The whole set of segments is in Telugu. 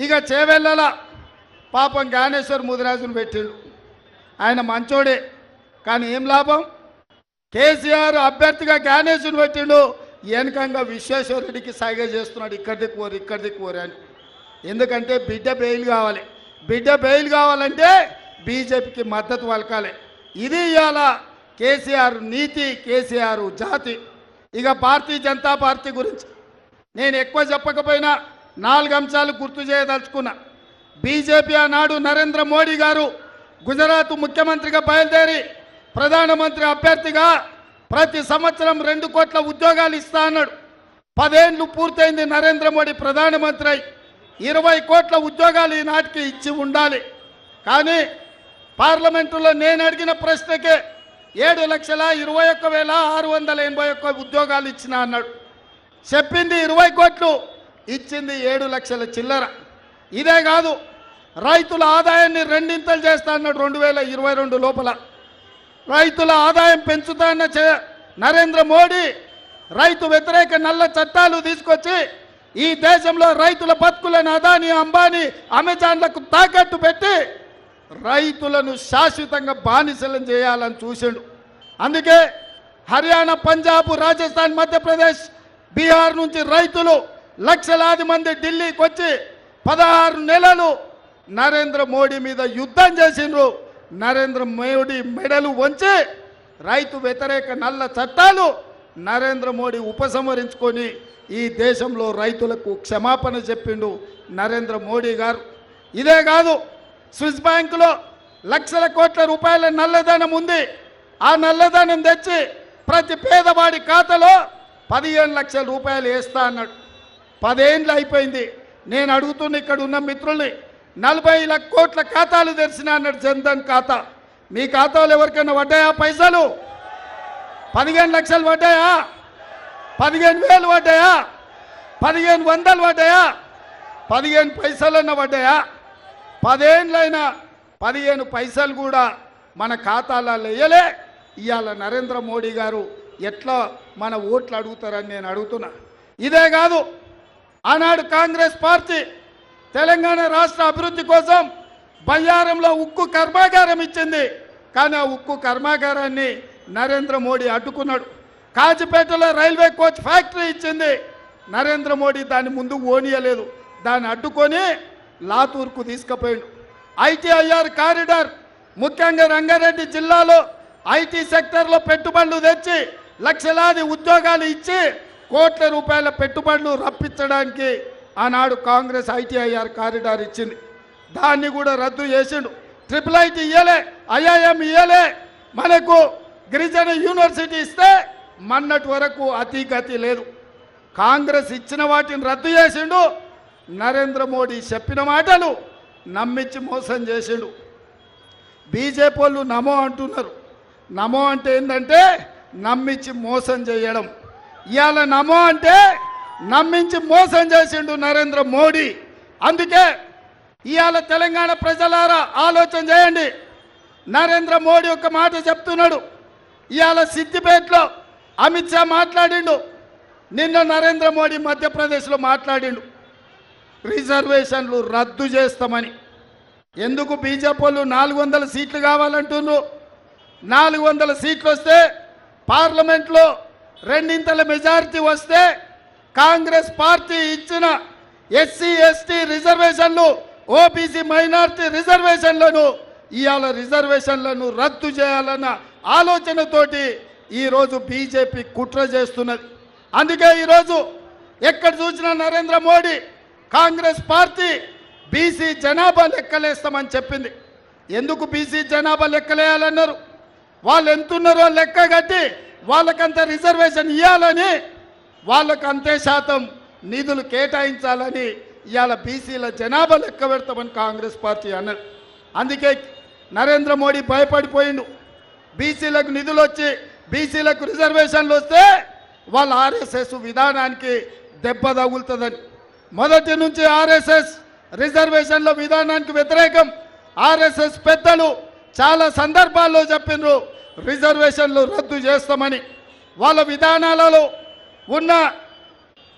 ఇక చేవెళ్ళల పాపం జ్ఞానేశ్వర్ ముదిరాజును పెట్టిండు. ఆయన మంచోడే, కానీ ఏం లాభం? కేసీఆర్ అభ్యర్థిగా జ్ఞానేశ్వరుని పెట్టిండు, వెనకంగా విశ్వేశ్వరరెడ్డికి సైగ చేస్తున్నాడు, ఇక్కడికి కోరి అని. ఎందుకంటే బిడ్డ బెయిల్ కావాలి. బిడ్డ బెయిల్ కావాలంటే బీజేపీకి మద్దతు పలకాలి. ఇది ఇవాళ కేసీఆర్ నీతి, కేసీఆర్ జాతి. ఇక భారతీయ జనతా పార్టీ గురించి నేను ఎక్కువ చెప్పకపోయినా 4 అంశాలు గుర్తు చేయదలుచుకున్నా. బీజేపీ ఆనాడు నరేంద్ర మోడీ గారు గుజరాత్ ముఖ్యమంత్రిగా బయలుదేరి ప్రధానమంత్రి అభ్యర్థిగా ప్రతి సంవత్సరం 2 కోట్ల ఉద్యోగాలు ఇస్తా అన్నాడు. 10 ఏళ్ళు పూర్తయింది నరేంద్ర మోడీ ప్రధానమంత్రి అయి. 20 కోట్ల ఉద్యోగాలు ఈనాటికి ఇచ్చి ఉండాలి. కానీ పార్లమెంటులో నేను అడిగిన ప్రశ్నకే 7,21,681 ఉద్యోగాలు ఇచ్చిన అన్నాడు. చెప్పింది 20 కోట్లు, ఇచ్చింది 7 లక్షల చిల్లర. ఇదే కాదు, రైతుల ఆదాయాన్ని 2 చేస్తా అన్నాడు 2022 లోపల. రైతుల ఆదాయం పెంచుతా అన్న నరేంద్ర మోడీ రైతు వ్యతిరేక నల్ల చట్టాలు తీసుకొచ్చి ఈ దేశంలో రైతుల బతుకులను అదానీ, అంబానీ, అమెజాన్లకు తాకట్టు పెట్టి రైతులను శాశ్వతంగా బానిసలను చేయాలని చూసిండు. అందుకే హర్యానా, పంజాబ్, రాజస్థాన్, మధ్యప్రదేశ్, బీహార్ నుంచి రైతులు లక్షలాది మంది ఢిల్లీకి వచ్చి 16 నెలలు నరేంద్ర మోడీ మీద యుద్ధం చేసిండ్రు. నరేంద్ర మోడీ మెడలు వంచి రైతు వ్యతిరేక నల్ల చట్టాలు నరేంద్ర మోడీ ఉపసంహరించుకొని ఈ దేశంలో రైతులకు క్షమాపణ చెప్పిండు నరేంద్ర మోడీ గారు. ఇదే కాదు, స్విస్ బ్యాంకులో లక్షల కోట్ల రూపాయల నల్లధనం ఉంది. ఆ నల్లధనం తెచ్చి ప్రతి పేదవాడి ఖాతాలో 15 లక్షల రూపాయలు వేస్తా అన్నాడు. 10 ఏళ్ళు అయిపోయింది. నేను అడుగుతున్న ఇక్కడ ఉన్న మిత్రుల్ని, 40 కోట్ల ఖాతాలు తెరిచిన అన్నాడు జన్ధన్ ఖాతా. మీ ఖాతాలు ఎవరికైనా పడ్డాయా పైసలు? 15 లక్షలు పడ్డాయా? 15,000 పడ్డాయా? 1500 పడ్డాయా? 15 పైసలన్నా పడ్డాయా? 10 ఏళ్ళైనా 15 పైసలు కూడా మన ఖాతాలలో వేయలే. ఇవాళ నరేంద్ర మోడీ గారు ఎట్లా మన ఓట్లు అడుగుతారని నేను అడుగుతున్నా. ఇదే కాదు, ఆనాడు కాంగ్రెస్ పార్టీ తెలంగాణ రాష్ట్ర అభివృద్ధి కోసం బయ్యారంలో ఉక్కు కర్మాగారం ఇచ్చింది. కానీ ఆ ఉక్కు కర్మాగారాన్ని నరేంద్ర మోడీ అడ్డుకున్నాడు. కాజిపేటలో రైల్వే కోచ్ ఫ్యాక్టరీ ఇచ్చింది. నరేంద్ర మోడీ దాన్ని ముందుకు ఓనియలేదు, దాన్ని అడ్డుకొని లాతూర్కు తీసుకుపోయాడు. ఐటీఐఆర్ కారిడార్, ముఖ్యంగా రంగారెడ్డి జిల్లాలో ఐటీ సెక్టర్లో పెట్టుబడులు తెచ్చి లక్షలాది ఉద్యోగాలు ఇచ్చి కోట్ల రూపాయల పెట్టుబడులు రప్పించడానికి ఆనాడు కాంగ్రెస్ ఐటీఐఆర్ కారిడార్ ఇచ్చింది. దాన్ని కూడా రద్దు చేసిండు. IIIT ఇయ్యలే, IIM ఇయ్యలే. మనకు గిరిజన యూనివర్సిటీ ఇస్తే మొన్నటి వరకు అతిగతి లేదు. కాంగ్రెస్ ఇచ్చిన వాటిని రద్దు చేసిండు. నరేంద్ర మోడీ చెప్పిన మాటలు నమ్మించి మోసం చేసిండు. బీజేపీ వాళ్ళు నమో అంటున్నారు. నమో అంటే ఏంటంటే నమ్మించి మోసం చేయడం. ఇవాళ నమో అంటే నమ్మించి మోసం చేసిండు నరేంద్ర మోడీ. అందుకే ఇవాళ తెలంగాణ ప్రజలారా ఆలోచన చేయండి. నరేంద్ర మోడీ ఒక మాట చెప్తున్నాడు. ఇవాళ సిద్దిపేటలో అమిత్ షా మాట్లాడిండు. నిన్న నరేంద్ర మోడీ మధ్యప్రదేశ్లో మాట్లాడిండు, రిజర్వేషన్లు రద్దు చేస్తామని. ఎందుకు బీజేపీ వాళ్ళు 400 సీట్లు కావాలంటున్నారు? 400 సీట్లు వస్తే పార్లమెంట్లో 2 మెజారిటీ వస్తే కాంగ్రెస్ పార్టీ ఇచ్చిన ఎస్సీ ఎస్టీ రిజర్వేషన్లు, ఓబీసీ మైనారిటీ రిజర్వేషన్లను ఇవాళ రిజర్వేషన్లను రద్దు చేయాలన్న ఆలోచనతోటి ఈరోజు బీజేపీ కుట్ర చేస్తున్నది. అందుకే ఈరోజు ఎక్కడ చూసినా నరేంద్ర మోడీ కాంగ్రెస్ పార్టీ బీసీ జనాభా లెక్కలేస్తామని చెప్పింది. ఎందుకు బీసీ జనాభా లెక్కలేయాలన్నారు? వాళ్ళు ఎంతున్నారో లెక్క కట్టి వాళ్ళకంత రిజర్వేషన్ ఇవ్వాలని, వాళ్ళకు అంతే శాతం నిధులు కేటాయించాలని ఇవాళ బీసీల జనాభా లెక్క పెడతామని కాంగ్రెస్ పార్టీ అన్నది. అందుకే నరేంద్ర మోడీ భయపడిపోయిండు. బీసీలకు నిధులు వచ్చి బీసీలకు రిజర్వేషన్లు వస్తే వాళ్ళ ఆర్ఎస్ఎస్ విధానానికి దెబ్బ తగులుతుందని. మొదటి నుంచి ఆర్ఎస్ఎస్ రిజర్వేషన్ల విధానానికి వ్యతిరేకం. ఆర్ఎస్ఎస్ పెద్దలు చాలా సందర్భాల్లో చెప్పినారు రిజర్వేషన్లు రద్దు చేస్తామని. వాళ్ళ విధానాలలో ఉన్న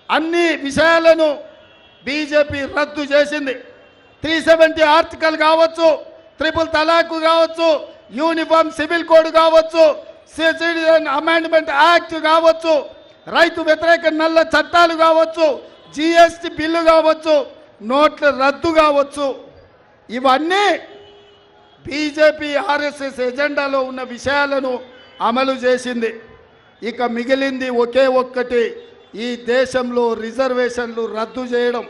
అన్ని విషయాలను బీజేపీ రద్దు చేసింది. 370 ఆర్టికల్ కావచ్చు, ట్రిపుల్ తలాక్ కావచ్చు, యూనిఫామ్ సివిల్ కోడ్ కావచ్చు, సిటిజన్ అమెండ్మెంట్ యాక్ట్ కావచ్చు, రైతు వ్యతిరేక నల్ల చట్టాలు కావచ్చు, జిఎస్టి బిల్లు కావచ్చు, నోట్ల రద్దు కావచ్చు, ఇవన్నీ బీజేపీ ఆర్ఎస్ఎస్ ఎజెండాలో ఉన్న విషయాలను అమలు చేసింది. ఇక మిగిలింది ఒకే ఒక్కటి, ఈ దేశంలో రిజర్వేషన్లు రద్దు చేయడం.